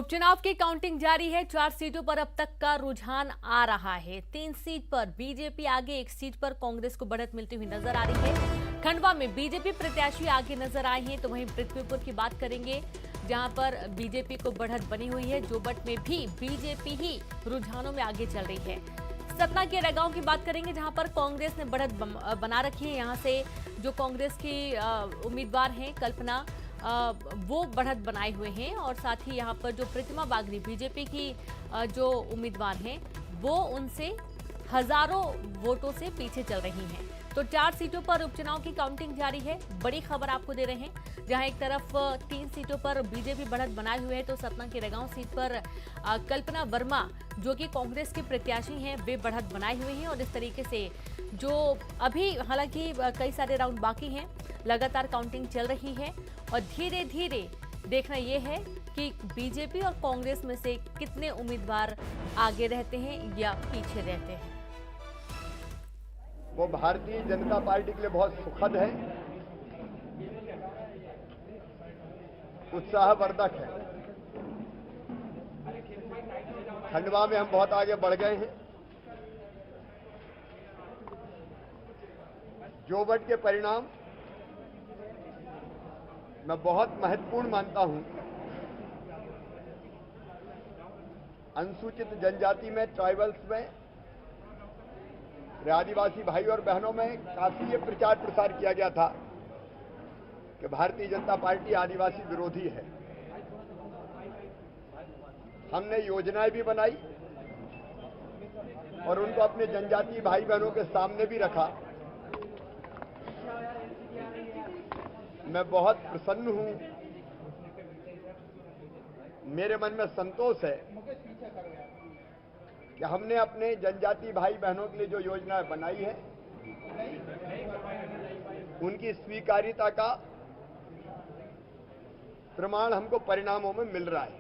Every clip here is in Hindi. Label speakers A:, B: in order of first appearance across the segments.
A: उपचुनाव की काउंटिंग जारी है। 4 सीटों पर अब तक का रुझान आ रहा है। 3 सीट पर बीजेपी आगे, 1 सीट पर कांग्रेस को बढ़त मिलती हुई नजर आ रही है। खंडवा में बीजेपी प्रत्याशी आगे नजर आए हैं, तो वहीं पृथ्वीपुर की बात करेंगे जहां पर बीजेपी को बढ़त बनी हुई है। जोबट में भी बीजेपी ही रुझानों में आगे चल रही है। सतना के रैगांव की बात करेंगे जहां पर कांग्रेस ने बढ़त बना रखी है। यहां से जो कांग्रेस की उम्मीदवार हैं कल्पना, वो बढ़त बनाए हुए हैं और साथ ही यहाँ पर जो प्रतिमा बागरी बीजेपी की जो उम्मीदवार हैं वो उनसे हजारों वोटों से पीछे चल रही हैं। तो 4 सीटों पर उपचुनाव की काउंटिंग जारी है। बड़ी खबर आपको दे रहे हैं, जहां एक तरफ 3 सीटों पर बीजेपी बढ़त बनाए हुए है, तो सतना की रैगांव सीट पर कल्पना वर्मा जो कि कांग्रेस के प्रत्याशी हैं वे बढ़त बनाए हुए हैं। और इस तरीके से जो अभी हालांकि कई सारे राउंड बाकी हैं, लगातार काउंटिंग चल रही है और धीरे धीरे देखना यह है कि बीजेपी और कांग्रेस में से कितने उम्मीदवार आगे रहते हैं या पीछे रहते हैं।
B: वो भारतीय जनता पार्टी के लिए बहुत सुखद है, उत्साहवर्धक है। खंडवा में हम बहुत आगे बढ़ गए हैं। जोबट के परिणाम मैं बहुत महत्वपूर्ण मानता हूं। अनुसूचित जनजाति में, ट्राइबल्स में, आदिवासी भाई और बहनों में काफी ये प्रचार प्रसार किया गया था कि भारतीय जनता पार्टी आदिवासी विरोधी है। हमने योजनाएं भी बनाई और उनको अपने जनजातीय भाई बहनों के सामने भी रखा। मैं बहुत प्रसन्न हूं, मेरे मन में संतोष है कि हमने अपने जनजातीय भाई बहनों के लिए जो योजनाएं बनाई है उनकी स्वीकार्यता का प्रमाण हमको परिणामों में मिल रहा है।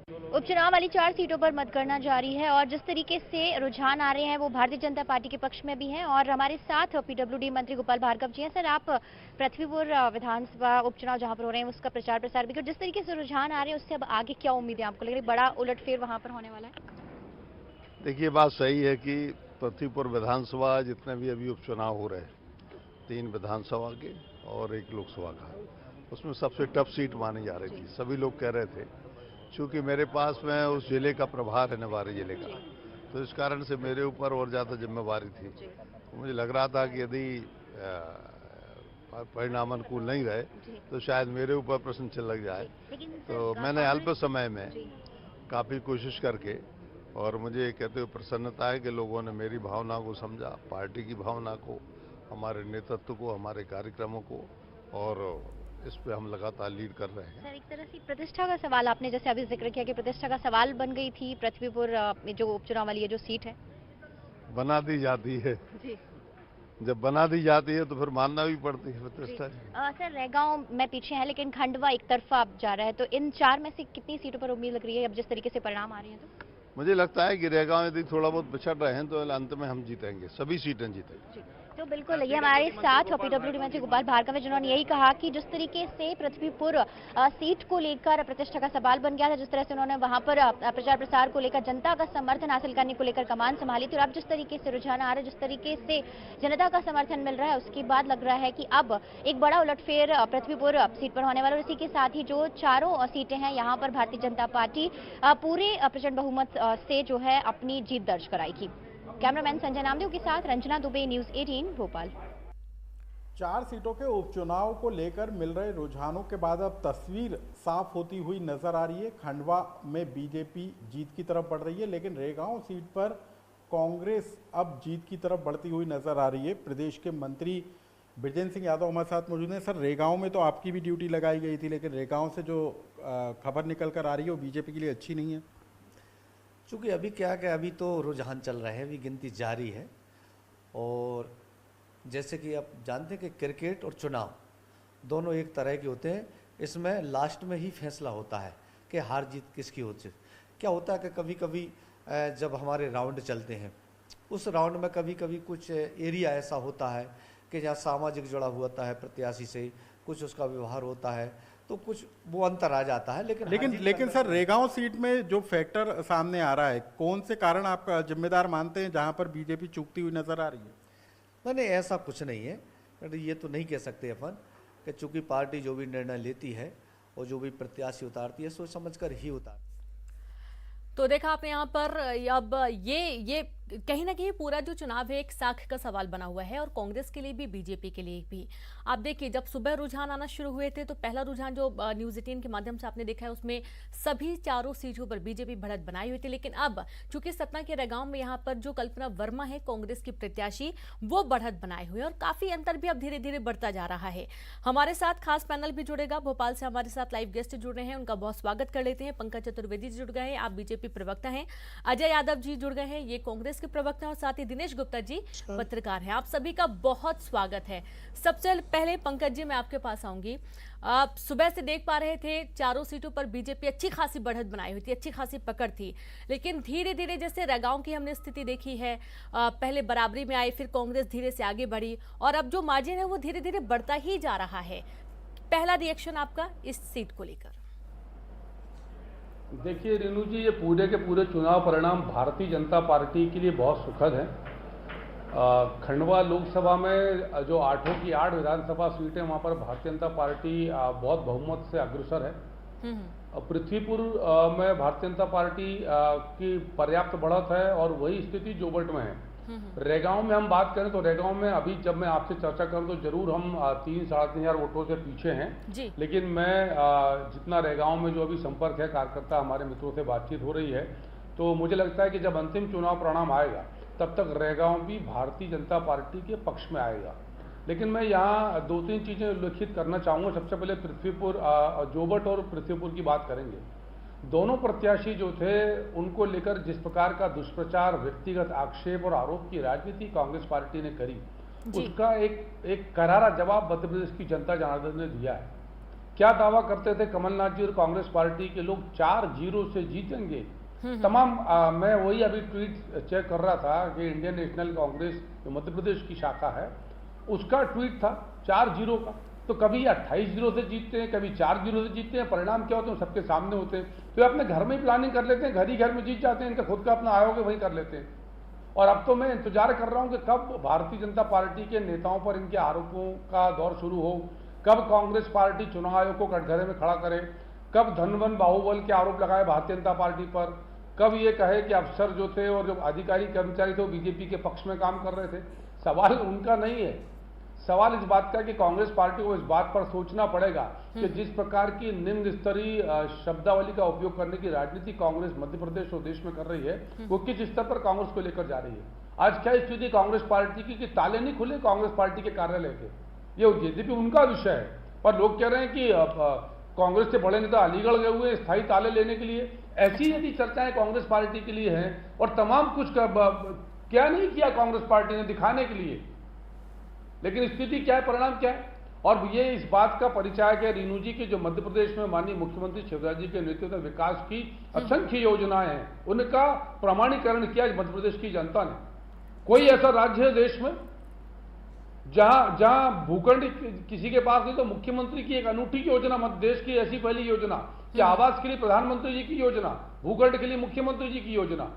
C: उपचुनाव वाली 4 सीटों पर मतगणना जारी है और जिस तरीके से रुझान आ रहे हैं वो भारतीय जनता पार्टी के पक्ष में भी हैं। और हमारे साथ पीडब्ल्यूडी मंत्री गोपाल भार्गव जी हैं। सर, आप पृथ्वीपुर विधानसभा उपचुनाव जहां पर हो रहे हैं उसका प्रचार प्रसार भी, जिस तरीके से रुझान आ रहे हैं उससे अब आगे क्या उम्मीद है आपको? लग रही बड़ा उलटफेर वहां पर होने वाला है?
D: देखिए, बात सही है कि पृथ्वीपुर विधानसभा जितने भी अभी उपचुनाव हो रहे हैं, 3 विधानसभा के और 1 लोकसभा का, उसमें सबसे टफ सीट मानी जा रही थी। सभी लोग कह रहे थे, चूंकि मेरे पास में उस जिले का प्रभार है, निवाड़ी जिले का, तो इस कारण से मेरे ऊपर और ज़्यादा जिम्मेवारी थी। तो मुझे लग रहा था कि यदि परिणाम अनुकूल नहीं रहे तो शायद मेरे ऊपर प्रश्न चल लग जाए। तो मैंने अल्प समय में काफ़ी कोशिश करके, और मुझे कहते हुए प्रसन्नता है कि लोगों ने मेरी भावना को समझा, पार्टी की भावना को, हमारे नेतृत्व को, हमारे कार्यक्रमों को, और इस पे हम लगातार लीड कर रहे हैं।
C: सर, एक तरह से प्रतिष्ठा का सवाल आपने जैसे अभी जिक्र किया कि प्रतिष्ठा का सवाल बन गई थी पृथ्वीपुर में जो उपचुनाव वाली ये जो सीट है,
D: बना दी जाती है
C: जी।
D: जब बना दी जाती है तो फिर मानना भी पड़ती है प्रतिष्ठा।
C: सर, रैगांव में पीछे है लेकिन खंडवा एक तरफा अब जा रहा है, तो इन 4 में से कितनी सीटों पर उम्मीद लग रही है अब जिस तरीके से परिणाम आ रहे हैं? तो
D: मुझे लगता है कि रैगांव यदि थोड़ा बहुत पिछड़ रहे हैं तो अंत में हम जीतेंगे, सभी सीटें जीतेंगे।
C: तो बिल्कुल, ये हमारे साथ पीडब्ल्यूडी मंत्री गोपाल भार्गव है जिन्होंने यही कहा कि जिस तरीके से पृथ्वीपुर सीट को लेकर प्रतिष्ठा का सवाल बन गया था, जिस तरह से उन्होंने वहां पर प्रचार प्रसार को लेकर जनता का समर्थन हासिल करने को लेकर कमान संभाली थी, और अब जिस तरीके से रुझान आ रहा है, जिस तरीके से जनता का समर्थन मिल रहा है, उसके बाद लग रहा है कि अब एक बड़ा उलटफेर पृथ्वीपुर सीट पर होने वाला है। इसी के साथ ही जो 4 सीटें हैं यहाँ पर भारतीय जनता पार्टी पूरे प्रचंड बहुमत से जो है अपनी जीत दर्ज कराएगी। कैमरामैन संजय नामदेव के साथ रंजना दुबे, न्यूज़ 18 भोपाल।
E: 4 सीटों के उपचुनाव को लेकर मिल रहे रुझानों के बाद अब तस्वीर साफ होती हुई नजर आ रही है। खंडवा में बीजेपी जीत की तरफ बढ़ रही है, लेकिन रैगांव सीट पर कांग्रेस अब जीत की तरफ बढ़ती हुई नजर आ रही है। प्रदेश के मंत्री ब्रिजेंद्र सिंह यादव हमारे साथ मौजूद हैं। सर, रैगांव में तो आपकी भी ड्यूटी लगाई गई थी, लेकिन रैगांव से जो खबर निकल कर आ रही है वो बीजेपी के लिए अच्छी नहीं है।
F: चूँकि अभी क्या है, अभी तो रुझान चल रहे हैं, अभी गिनती जारी है। और जैसे कि आप जानते हैं कि क्रिकेट और चुनाव दोनों एक तरह के होते हैं। इसमें लास्ट में ही फैसला होता है कि हार जीत किसकी होती है। क्या होता है कि कभी कभी जब हमारे राउंड चलते हैं, उस राउंड में कभी कभी कुछ एरिया ऐसा होता है कि जहाँ सामाजिक जुड़ा हुआ होता है प्रत्याशी से, कुछ उसका व्यवहार होता है, तो कुछ वो अंतर आ जाता है।
E: लेकिन सर रेगांव सीट में जो फैक्टर सामने आ रहा है, कौन से कारण आप जिम्मेदार मानते हैं जहां पर बीजेपी चूकती हुई नजर आ रही है?
F: नहीं, ऐसा कुछ नहीं है। ये तो नहीं कह सकते अपन कि चूंकि पार्टी जो भी निर्णय लेती है और जो भी प्रत्याशी उतारती है सोच समझकर ही उतारती है।
A: तो देखा आपने यहाँ पर अब ये कहीं ना कहीं पूरा जो चुनाव है एक साख का सवाल बना हुआ है, और कांग्रेस के लिए भी बीजेपी के लिए भी। आप देखिए जब सुबह रुझान आना शुरू हुए थे तो पहला रुझान जो न्यूज़ 18 के माध्यम से आपने देखा है उसमें सभी चारों सीटों पर बीजेपी बढ़त बनाई हुई थी। लेकिन अब चूंकि सतना के रेगांव में यहाँ पर जो कल्पना वर्मा है कांग्रेस की प्रत्याशी, वो बढ़त बनाए हुए और काफी अंतर भी अब धीरे धीरे बढ़ता जा रहा है। हमारे साथ खास पैनल भी जुड़ेगा, भोपाल से हमारे साथ लाइव गेस्ट जुड़ रहे हैं, उनका बहुत स्वागत कर लेते हैं। पंकज चतुर्वेदी जुड़ गए हैं, आप बीजेपी प्रवक्ता हैं। अजय यादव जी जुड़ गए हैं, ये कांग्रेस के प्रवक्ता हैं, और साथ ही दिनेश गुप्ता जी पत्रकार हैं। आप सभी का बहुत स्वागत है। सबसे पहले पंकज जी मैं आपके पास आऊंगी। आप सुबह से देख पा रहे थे चारों सीटों पर बीजेपी अच्छी खासी बढ़त बनाई हुई थी, अच्छी खासी पकड़ थी, लेकिन धीरे धीरे जैसे रेगांव की हमने स्थिति देखी है, पहले बराबरी में आई, फिर कांग्रेस धीरे से आगे बढ़ी और अब जो मार्जिन है वो धीरे धीरे बढ़ता ही जा रहा है। पहला रिएक्शन आपका इस सीट को लेकर?
G: देखिए रेणु जी, ये पूरे के पूरे चुनाव परिणाम भारतीय जनता पार्टी के लिए बहुत सुखद हैं। खंडवा लोकसभा में जो 8 की 8 विधानसभा सीटें, वहां पर भारतीय जनता पार्टी बहुत बहुमत से अग्रसर है। पृथ्वीपुर में भारतीय जनता पार्टी की पर्याप्त बढ़त है और वही स्थिति जोबट में है। रेगांव में हम बात करें तो रेगांव में अभी जब मैं आपसे चर्चा करूं तो जरूर हम 3-3.5 हजार वोटों से पीछे हैं, लेकिन मैं जितना रेगांव में जो अभी संपर्क है, कार्यकर्ता हमारे मित्रों से बातचीत हो रही है, तो मुझे लगता है कि जब अंतिम चुनाव परिणाम आएगा तब तक रेगांव भी भारतीय जनता पार्टी के पक्ष में आएगा। लेकिन मैं यहाँ 2-3 चीजें उल्लेखित करना चाहूँगा। सबसे पहले पृथ्वीपुर, जोबट और पृथ्वीपुर की बात करेंगे। दोनों प्रत्याशी जो थे उनको लेकर जिस प्रकार का दुष्प्रचार, व्यक्तिगत आक्षेप और आरोप की राजनीति कांग्रेस पार्टी ने करी, उसका एक करारा जवाब मध्य प्रदेश की जनता जनार्दन ने दिया है। क्या दावा करते थे कमलनाथ जी और कांग्रेस पार्टी के लोग 4-0 से जीतेंगे। तमाम मैं वही अभी ट्वीट चेक कर रहा था कि इंडियन नेशनल कांग्रेस जो मध्य प्रदेश की शाखा है उसका ट्वीट था 4-0 का। तो कभी 28-0 से जीतते हैं, कभी 4-0 से जीतते हैं। परिणाम क्या होते हैं सबके सामने होते हैं। तो अपने घर में ही प्लानिंग कर लेते हैं, घर ही घर में जीत जाते हैं, इनका खुद का अपना आयोग है वही कर लेते हैं। और अब तो मैं इंतजार कर रहा हूं कि कब भारतीय जनता पार्टी के नेताओं पर इनके आरोपों का दौर शुरू हो, कब कांग्रेस पार्टी चुनाव आयोग को कटघरे में खड़ा करे, कब धनवन बाहुबल के आरोप लगाए भारतीय जनता पार्टी पर, कब ये कहे कि अफसर जो थे और जो अधिकारी कर्मचारी थे वो बीजेपी के पक्ष में काम कर रहे थे। सवाल उनका नहीं है, सवाल इस बात का कि कांग्रेस पार्टी को इस बात पर सोचना पड़ेगा कि जिस प्रकार की निम्न स्तरीय शब्दावली का उपयोग करने की राजनीति कांग्रेस मध्य प्रदेश और देश में कर रही है, वो किस स्तर पर कांग्रेस को लेकर जा रही है। आज क्या स्थिति कांग्रेस पार्टी की कि ताले नहीं खुले कांग्रेस पार्टी के कार्यालय के। ये यद्यपि उनका विषय है, पर लोग कह रहे हैं कि कांग्रेस से बड़े नेता अलीगढ़ गए हुए स्थायी ताले लेने के लिए। ऐसी यदि चर्चाएं कांग्रेस पार्टी के लिए हैं और तमाम कुछ क्या नहीं किया कांग्रेस पार्टी ने दिखाने के लिए, लेकिन स्थिति क्या है, परिणाम क्या है। और ये इस बात का परिचायक है रेणु जी की जो मध्य प्रदेश में माननीय मुख्यमंत्री शिवराज जी के नेतृत्व में विकास की असंख्य योजनाएं हैं, उनका प्रमाणीकरण किया मध्य प्रदेश की जनता ने। कोई ऐसा राज्य है देश में जहां भूखंड किसी के पास नहीं तो मुख्यमंत्री की एक अनूठी योजना, मध्य देश की ऐसी पहली योजना कि आवास के लिए प्रधानमंत्री जी की योजना, भूखंड के लिए मुख्यमंत्री जी की योजना।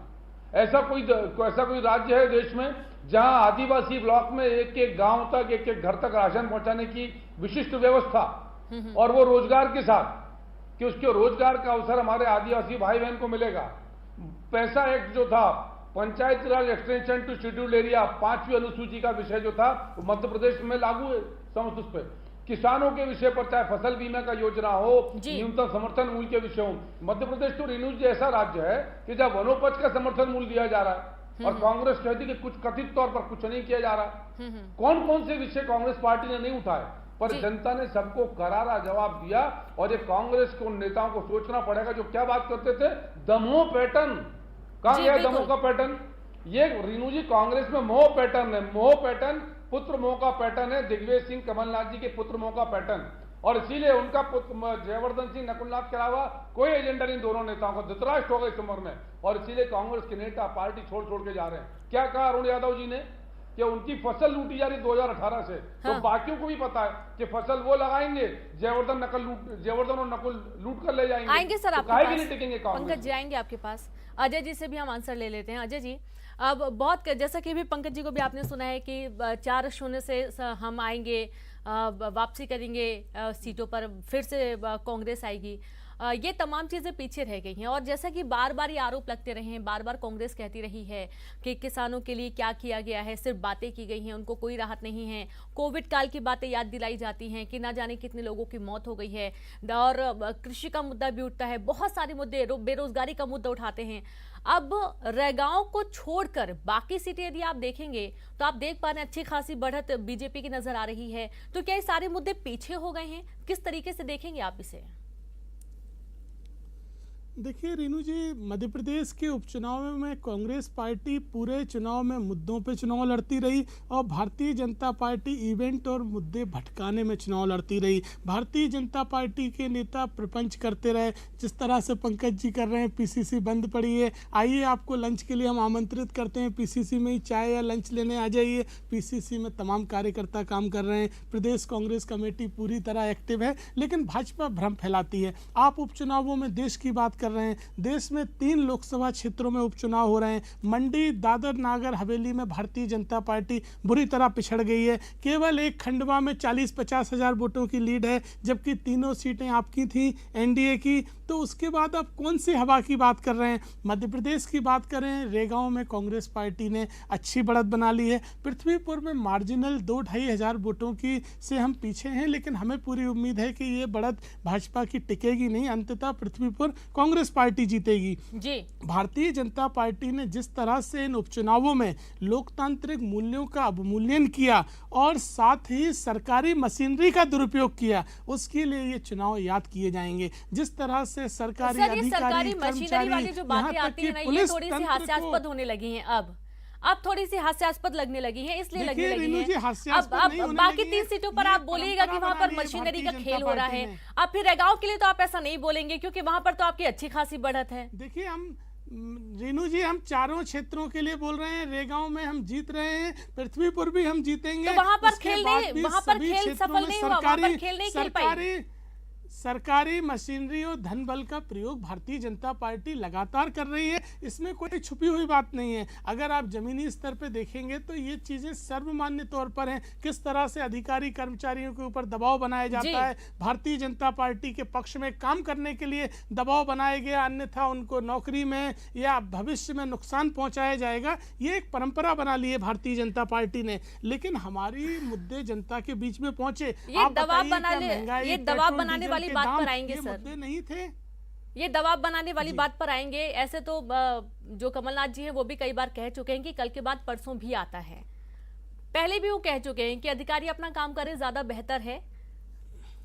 G: ऐसा कोई राज्य है देश में जहां आदिवासी ब्लॉक में एक गांव तक, एक घर तक राशन पहुंचाने की विशिष्ट व्यवस्था, और वो रोजगार के साथ कि उसके रोजगार का अवसर हमारे आदिवासी भाई बहन को मिलेगा। पैसा एक्ट जो था, पंचायत राज एक्सटेंशन टू शेड्यूल्ड एरिया, 5वीं अनुसूची का विषय जो था वो मध्य प्रदेश में लागू है समस्त उस पर। किसानों के विषय पर चाहे फसल बीमा का योजना हो, न्यूनतम समर्थन मूल्य के विषय हो, मध्य प्रदेश तो रेणु जी ऐसा राज्य है कि जब वनोपज का समर्थन मूल्य दिया जा रहा है और कांग्रेस कहती कि कुछ कथित तौर पर कुछ नहीं किया जा रहा। कौन कौन से विषय कांग्रेस पार्टी ने नहीं उठाए, पर जनता ने सबको करारा जवाब दिया। और ये कांग्रेस को नेताओं को सोचना पड़ेगा जो क्या बात करते थे, दमोह पैटर्न। कहां गया दमोह का पैटर्न? ये रेणु जी कांग्रेस में मोह पैटर्न है, मोह पैटर्न, पुत्र मोह का पैटर्न है, दिग्विजय सिंह कमलनाथ जी के पुत्र मोह का पैटर्न। और इसीलिए उनका पुत्र जयवर्धन सिंह नकुलनाथ के अलावा कोई एजेंडा नहीं दोनों नेताओं का, धृतराष्ट्र हो गए इस उम्र में। और इसीलिए कांग्रेस के नेता पार्टी छोड़ के जा रहे हैं। क्या कहा अरुण यादव जी ने कि उनकी फसल लूटी जा रही 2018 से। तो बाकियों को भी पता है कि फसल वो लगाएंगे, जयवर्धन और नकुल लूट कर ले जाएंगे।
A: आएंगे सर
G: तो
A: आपके
G: काहे
A: पास,
G: के लिए टिकेंगे कांग्रेस?
A: पंकज जी आएंगे आपके पास। अजय जी से भी हम आंसर ले लेते हैं। अजय जी, अब बहुत जैसा कि भी पंकज जी को भी आपने सुना है कि 4-0 से हम आएंगे, वापसी करेंगे सीटों पर, फिर से कांग्रेस आएगी। ये तमाम चीजें पीछे रह गई हैं और जैसा कि बार बार ये आरोप लगते रहे हैं, बार बार कांग्रेस कहती रही है कि किसानों के लिए क्या किया गया है, सिर्फ बातें की गई हैं, उनको कोई राहत नहीं है। कोविड काल की बातें याद दिलाई जाती हैं कि ना जाने कितने लोगों की मौत हो गई है, और कृषि का मुद्दा भी उठता है, बहुत सारे मुद्दे, बेरोजगारी का मुद्दा उठाते हैं। अब रैगांव को छोड़कर बाकी सीटें यदि आप देखेंगे तो आप देख पा रहे हैं अच्छी खासी बढ़त बीजेपी की नजर आ रही है। तो क्या ये सारे मुद्दे पीछे हो गए हैं? किस तरीके से देखेंगे आप इसे?
H: देखिए रेणु जी, मध्य प्रदेश के उपचुनाव में कांग्रेस पार्टी पूरे चुनाव में मुद्दों पे चुनाव लड़ती रही और भारतीय जनता पार्टी इवेंट और मुद्दे भटकाने में चुनाव लड़ती रही। भारतीय जनता पार्टी के नेता प्रपंच करते रहे, जिस तरह से पंकज जी कर रहे हैं, पीसीसी बंद पड़ी है, आइए आपको लंच के लिए हम आमंत्रित करते हैं, पीसीसी में ही चाय या लंच लेने आ जाइए। पीसीसी में तमाम कार्यकर्ता काम कर रहे हैं, प्रदेश कांग्रेस कमेटी पूरी तरह एक्टिव है, लेकिन भाजपा भ्रम फैलाती है। आप उपचुनावों में देश की बात कर रहे हैं, देश में 3 लोकसभा क्षेत्रों में उपचुनाव हो रहे हैं। मंडी, दादर, नागर हवेली में भारतीय जनता पार्टी बुरी तरह पिछड़ गई है। केवल एक खंडवा में 40-50 हजार वोटों की लीड है, जबकि तीनों सीटें आपकी थी एनडीए की। तो उसके बाद आप कौन सी हवा की बात कर रहे हैं? मध्य प्रदेश की बात करें, रेगांव में कांग्रेस पार्टी ने अच्छी बढ़त बना ली है। पृथ्वीपुर में मार्जिनल 2-2.5 हजार वोटों की से हम पीछे हैं, लेकिन हमें पूरी उम्मीद है कि ये बढ़त भाजपा की टिकेगी नहीं, अंततः पृथ्वीपुर कांग्रेस पार्टी जीतेगी
A: जी।
H: भारतीय जनता पार्टी ने जिस तरह से इन उपचुनावों में लोकतांत्रिक मूल्यों का अवमूल्यन किया और साथ ही सरकारी मशीनरी का दुरुपयोग किया, उसके लिए ये चुनाव याद किए जाएंगे। जिस तरह से सरकारी
A: सरकारी मशीनरी वाली जो बातें आती है ना, ये थोड़ी सी हास्यास्पद होने लगी हैं। अब थोड़ी सी हास्यास्पद लगने लगी है, इसलिए लगने लगी है। अब बाकी 3 सीटों पर आप बोलिएगा कि वहां पर मशीनरी का खेल हो रहा है। अब फिर रेगांव के लिए तो आप ऐसा नहीं बोलेंगे, क्योंकि वहां पर तो आपकी अच्छी खासी बढ़त है।
H: देखिए रेणु जी, हम चारों क्षेत्रों के लिए बोल रहे हैं। रेगांव में हम जीत रहे हैं, पृथ्वीपुर भी हम जीतेंगे।
A: तो वहां पर खेल सफल नहीं हुआ, वहां पर खेल नहीं खेल पाई।
H: सरकारी मशीनरी और धन बल का प्रयोग भारतीय जनता पार्टी लगातार कर रही है, इसमें कोई छुपी हुई बात नहीं है। अगर आप जमीनी स्तर पे देखेंगे तो ये चीजें सर्वमान्य तौर पर हैं। किस तरह से अधिकारी कर्मचारियों के ऊपर दबाव बनाया जाता है, भारतीय जनता पार्टी के पक्ष में काम करने के लिए दबाव बनाया गया, अन्यथा उनको नौकरी में या भविष्य में नुकसान पहुंचाया जाएगा। ये एक परंपरा बना ली है भारतीय जनता पार्टी ने, लेकिन हमारी मुद्दे जनता के बीच में पहुंचे।
A: ये दबाव बनाने वाली बात पर आएंगे सर,
H: मुद्दे नहीं थे।
A: ये दबाव बनाने वाली बात पर आएंगे। ऐसे तो जो कमलनाथ जी हैं वो भी कई बार कह चुके हैं कि कल के बाद परसों भी आता है। पहले भी वो कह चुके हैं कि अधिकारी अपना काम करें, ज्यादा बेहतर है।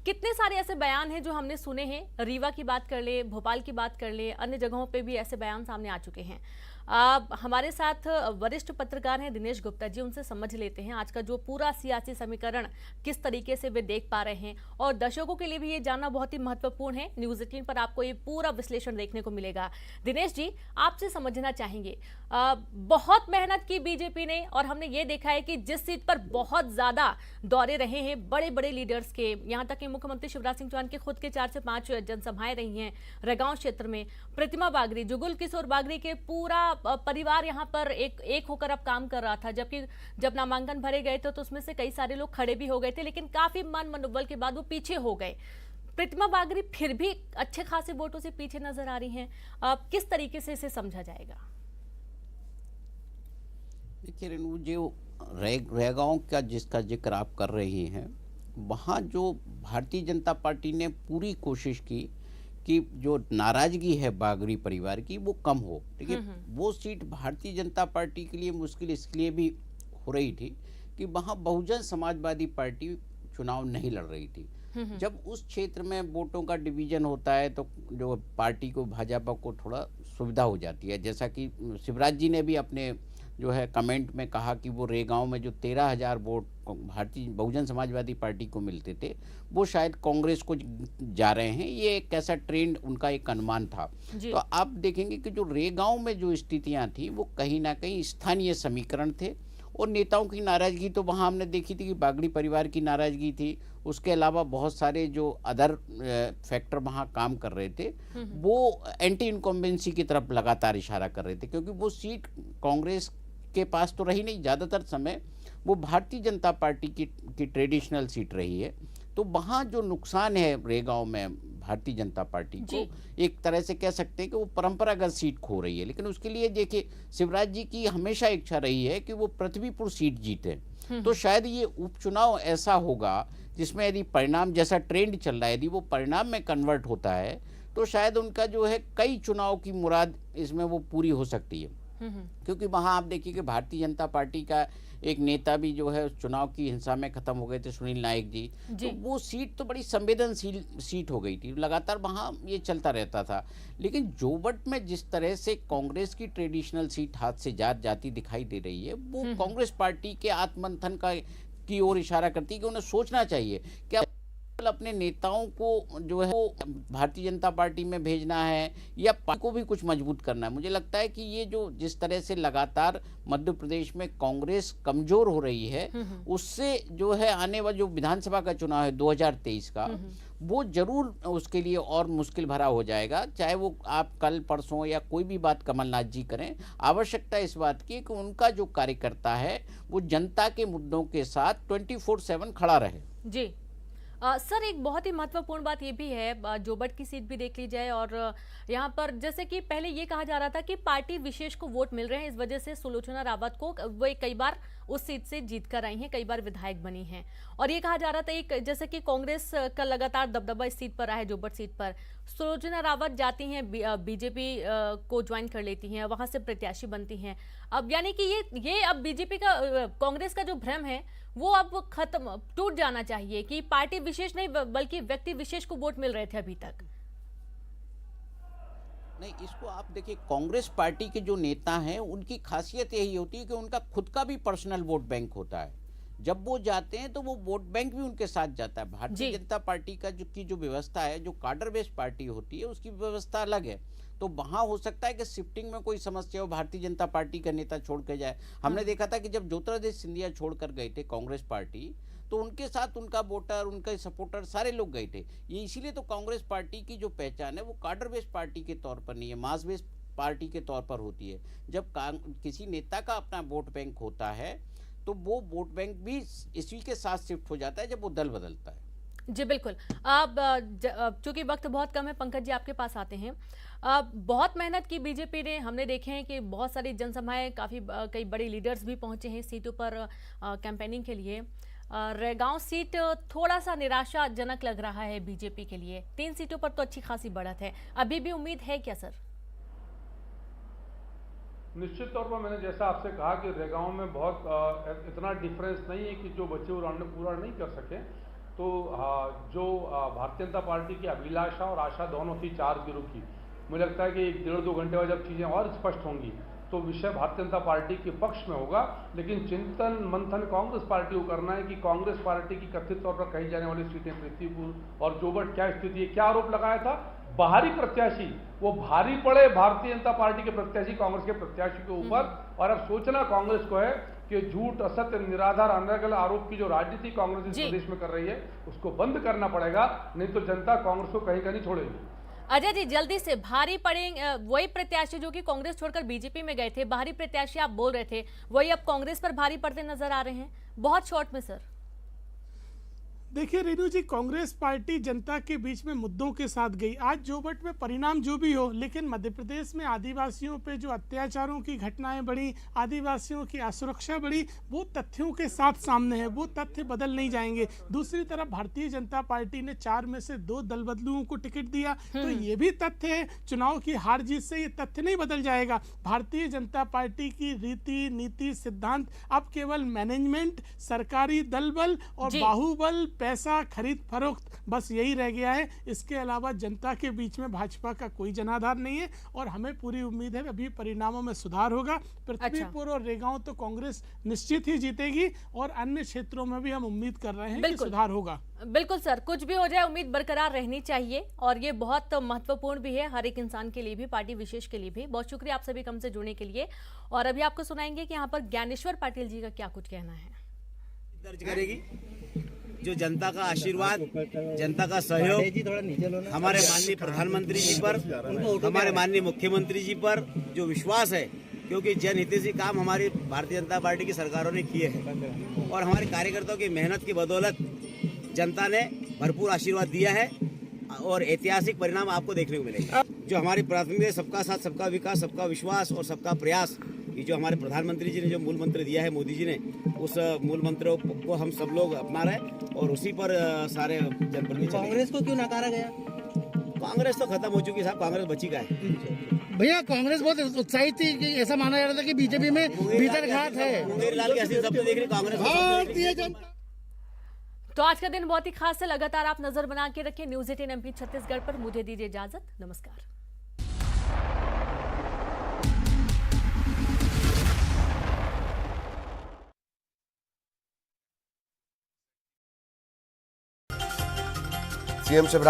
A: कितने सारे ऐसे बयान हैं जो हमने सुने हैं, रीवा की बात कर ले, भोपाल की बात कर ले, अन्य जगहों पे भी ऐसे बयान सामने आ चुके हैं। हमारे साथ वरिष्ठ पत्रकार हैं दिनेश गुप्ता जी, उनसे समझ लेते हैं आज का जो पूरा सियासी समीकरण किस तरीके से वे देख पा रहे हैं, और दर्शकों के लिए भी ये जानना बहुत ही महत्वपूर्ण है। न्यूज़ 18 पर आपको ये पूरा विश्लेषण देखने को मिलेगा। दिनेश जी, आपसे समझना चाहेंगे, बहुत मेहनत की बीजेपी ने, और हमने ये देखा है कि जिस सीट पर बहुत ज्यादा दौरे रहे हैं बड़े बड़े लीडर्स के, यहाँ तक कि मुख्यमंत्री शिवराज सिंह चौहान के खुद के 4 से 5 जनसभाएं रही हैं रेगांव क्षेत्र में। प्रतिमा बागरी, जुगुल किशोर बागरी के पूरा परिवार यहाँ पर एक होकर अब काम कर रहा था, जबकि जब नामांकन भरे गए थे तो उसमें से कई सारे लोग खड़े भी हो गए थे, लेकिन काफी मनोबल के बाद वो पीछे हो गए। प्रतिमा बागरी फिर भी अच्छे खासे वोटों से पीछे नजर आ रही हैं। किस तरीके से इसे समझा जाएगा?
I: देखिए रेणु, जो रेगांव का जिसका जिक्र आप कर रही हैं, वहाँ जो भारतीय जनता पार्टी ने पूरी कोशिश की कि जो नाराजगी है बागरी परिवार की वो कम हो। लेकिन वो सीट भारतीय जनता पार्टी के लिए मुश्किल इसलिए भी हो रही थी कि वहाँ बहुजन समाजवादी पार्टी चुनाव नहीं लड़ रही थी। जब उस क्षेत्र में वोटों का डिवीजन होता है तो जो पार्टी को, भाजपा को थोड़ा सुविधा हो जाती है। जैसा कि शिवराज जी ने भी अपने जो है कमेंट में कहा कि वो रेगांव में जो 13,000 वोट भारतीय बहुजन समाजवादी पार्टी को मिलते थे वो शायद कांग्रेस को जा रहे हैं। ये एक ऐसा ट्रेंड, उनका एक अनुमान था। तो आप देखेंगे कि जो रेगांव में जो स्थितियां थी वो कहीं ना कहीं स्थानीय समीकरण थे, और नेताओं की नाराज़गी तो वहाँ हमने देखी थी कि बागड़ी परिवार की नाराज़गी थी, उसके अलावा बहुत सारे जो अदर फैक्टर वहाँ काम कर रहे थे वो एंटी इनकम्बेंसी की तरफ लगातार इशारा कर रहे थे, क्योंकि वो सीट कांग्रेस के पास तो रही नहीं, ज़्यादातर समय वो भारतीय जनता पार्टी की ट्रेडिशनल सीट रही है। तो वहाँ जो नुकसान है रेगांव में भारतीय जनता पार्टी को, एक तरह से कह सकते हैं कि वो परंपरागत सीट खो रही है। लेकिन उसके लिए देखिए शिवराज जी की हमेशा इच्छा रही है कि वो पृथ्वीपुर सीट जीते, तो शायद ये उपचुनाव ऐसा होगा जिसमें यदि परिणाम जैसा ट्रेंड चल रहा है यदि वो परिणाम में कन्वर्ट होता है तो शायद उनका जो है कई चुनाव की मुराद इसमें वो पूरी हो सकती है। क्योंकि वहाँ आप देखिए कि भारतीय जनता पार्टी का एक नेता भी जो है चुनाव की हिंसा में खत्म हो गए थे, सुनील नायक जी। तो वो सीट तो बड़ी संवेदनशील सीट हो गई थी, लगातार वहाँ ये चलता रहता था। लेकिन जोबट में जिस तरह से कांग्रेस की ट्रेडिशनल सीट हाथ से जाती दिखाई दे रही है, वो कांग्रेस पार्टी के आत्ममंथन की ओर इशारा करती है कि उन्हें सोचना चाहिए कि अपने नेताओं को जो है वो भारतीय जनता पार्टी में भेजना है या पार्टी को भी कुछ मजबूत करना है। मुझे लगता है कि ये जो जिस तरह से लगातार मध्य प्रदेश में कांग्रेस कमजोर हो रही है, उससे जो है आने वाला जो विधानसभा का चुनाव है 2023 का, वो जरूर उसके लिए और मुश्किल भरा हो जाएगा। चाहे वो आप कल परसों या कोई भी बात कमलनाथ जी करें, आवश्यकता इस बात की कि उनका जो कार्यकर्ता है वो जनता के मुद्दों के साथ 24/7 खड़ा रहे।
A: जी सर, एक बहुत ही महत्वपूर्ण बात ये भी है, जोबट की सीट भी देख ली जाए और यहाँ पर जैसे कि पहले ये कहा जा रहा था कि पार्टी विशेष को वोट मिल रहे हैं, इस वजह से सुलोचना रावत को वो कई बार उस सीट से जीत कर आई हैं, कई बार विधायक बनी हैं। और ये कहा जा रहा था एक जैसे कि कांग्रेस का लगातार दबदबा इस सीट पर रहा है, जोबट सीट पर सुलोचना रावत जाती हैं बीजेपी को ज्वाइन कर लेती हैं, वहां से प्रत्याशी बनती हैं। अब यानी कि ये अब बीजेपी का कांग्रेस का जो भ्रम है वो अब खत्म टूट जाना चाहिए कि पार्टी विशेष नहीं बल्कि व्यक्ति विशेष को वोट मिल रहे थे अभी तक।
I: नहीं, इसको आप देखिए, कांग्रेस पार्टी के जो नेता हैं उनकी खासियत यही होती है कि उनका खुद का भी पर्सनल वोट बैंक होता है। जब वो जाते हैं तो वो वोट बैंक भी उनके साथ जाता है। भारतीय जनता पार्टी का जो व्यवस्था है, जो कार्डर बेस्ड पार्टी होती है, उसकी व्यवस्था अलग है। तो वहाँ हो सकता है कि शिफ्टिंग में कोई समस्या हो, भारतीय जनता पार्टी का नेता छोड़ कर जाए। हमने देखा था कि जब ज्योतिरादित्य सिंधिया छोड़कर गए थे कांग्रेस पार्टी, तो उनके साथ उनका वोटर, उनके सपोर्टर सारे लोग गए थे। ये इसीलिए तो कांग्रेस पार्टी की जो पहचान है वो कार्डर बेस्ड पार्टी के तौर पर नहीं है, मास बेस्ड पार्टी के तौर पर होती है। जब किसी नेता का अपना वोट बैंक होता है तो वो वोट बैंक भी इसी के साथ शिफ्ट हो जाता है जब वो दल बदलता है।
A: जी बिल्कुल। अब चूंकि वक्त बहुत कम है, पंकज जी आपके पास आते हैं। बहुत मेहनत की बीजेपी ने, हमने देखे हैं कि बहुत सारी जनसभाएं, कई बड़े लीडर्स भी पहुंचे हैं सीटों पर कैंपेनिंग के लिए। रेगांव सीट थोड़ा सा निराशाजनक लग रहा है बीजेपी के लिए। 3 सीटों पर तो अच्छी खासी बढ़त है, अभी भी उम्मीद है क्या सर?
G: निश्चित तौर पर मैंने जैसा आपसे कहा कि रेगांव में बहुत इतना डिफरेंस नहीं है कि जो बच्चे पूरा नहीं कर सके। तो जो भारतीय जनता पार्टी की अभिलाषा और आशा दोनों थी 4 गिरोह की, मुझे लगता है कि 1-1.5-2 घंटे बाद जब चीज़ें और स्पष्ट होंगी तो विषय भारतीय जनता पार्टी के पक्ष में होगा। लेकिन चिंतन मंथन कांग्रेस पार्टी को करना है कि कांग्रेस पार्टी की कथित तौर पर कही जाने वाली सीटें पृथ्वीपुर और जोबट क्या स्थिति है। क्या आरोप लगाया था? बाहरी प्रत्याशी वो भारी पड़े भारतीय जनता पार्टी के प्रत्याशी कांग्रेस के प्रत्याशी के ऊपर। और अब सोचना कांग्रेस को है कि झूठ, असत्य, निराधार, अनर्गल आरोप की जो राजनीति कांग्रेस इस प्रदेश में कर रही है उसको बंद करना पड़ेगा, नहीं तो जनता कांग्रेस को कहीं नहीं छोड़ेगी।
A: अजय जी, जल्दी से भारी पड़ेंगे वही प्रत्याशी जो कि कांग्रेस छोड़कर बीजेपी में गए थे, बाहरी प्रत्याशी आप बोल रहे थे, वही अब कांग्रेस पर भारी पड़ते नजर आ रहे हैं। बहुत शॉर्ट में सर।
H: देखिए रेणु जी, कांग्रेस पार्टी जनता के बीच में मुद्दों के साथ गई। आज जोबट में परिणाम जो भी हो, लेकिन मध्य प्रदेश में आदिवासियों पे जो अत्याचारों की घटनाएं बढ़ी, आदिवासियों की असुरक्षा बढ़ी, वो तथ्यों के साथ सामने है, वो तथ्य बदल नहीं जाएंगे। दूसरी तरफ भारतीय जनता पार्टी ने 4 में से 2 दल बदलुओं को टिकट दिया, तो ये भी तथ्य है। चुनाव की हार जीत से ये तथ्य नहीं बदल जाएगा। भारतीय जनता पार्टी की रीति, नीति, सिद्धांत अब केवल मैनेजमेंट, सरकारी दल बल और बाहुबल, पैसा खरीद फरोख्त बस यही रह गया है। इसके अलावा जनता के बीच में भाजपा का कोई जनाधार नहीं है और हमें पूरी उम्मीद है अभी परिणामों में सुधार होगा। पृथ्वीपुर और रेगांव तो कांग्रेस निश्चित ही जीतेगी और अन्य क्षेत्रों में भी हम उम्मीद कर रहे हैं कि सुधार होगा।
A: बिल्कुल सर, कुछ भी हो जाए उम्मीद बरकरार रहनी चाहिए और ये बहुत महत्वपूर्ण भी है हर एक इंसान के लिए भी, पार्टी विशेष के लिए भी। बहुत शुक्रिया आप सभी कम से जुड़ने के लिए। और अभी आपको सुनाएंगे कि यहाँ पर ज्ञानेश्वर पाटिल जी का क्या कुछ कहना है।
J: दर्ज करेगी जो जनता का आशीर्वाद, जनता का सहयोग हमारे माननीय प्रधानमंत्री जी पर, हमारे माननीय मुख्यमंत्री जी पर जो विश्वास है, क्योंकि जनहितैषी काम हमारी भारतीय जनता पार्टी की सरकारों ने किए हैं और हमारे कार्यकर्ताओं की मेहनत की बदौलत जनता ने भरपूर आशीर्वाद दिया है और ऐतिहासिक परिणाम आपको देखने को मिलेगा। जो हमारी प्राथमिकता सबका साथ, सबका विकास, सबका विश्वास और सबका प्रयास, ये जो हमारे प्रधानमंत्री जी ने जो मूल मंत्र दिया है, मोदी जी ने, उस मूल मंत्र को हम सब लोग अपना रहे और उसी पर सारे जनप्रतिनिधि।
K: कांग्रेस को क्यों नकारा गया?
J: कांग्रेस तो खत्म हो चुकी साहब, कांग्रेस बची का है।
K: भैया कांग्रेस बहुत उत्साहित थी कि ऐसा माना जा रहा था कि बीजेपी में भीतरघात है।
J: मुंगेरीलाल की असली शब्द देख रहे कांग्रेस।
A: तो आज का दिन बहुत ही खास है। लगातार आप नजर बना के रखें न्यूज़ 18 MP छत्तीसगढ़ पर। मुझे दीजिए इजाजत, नमस्कार।
L: सीएम शिवराज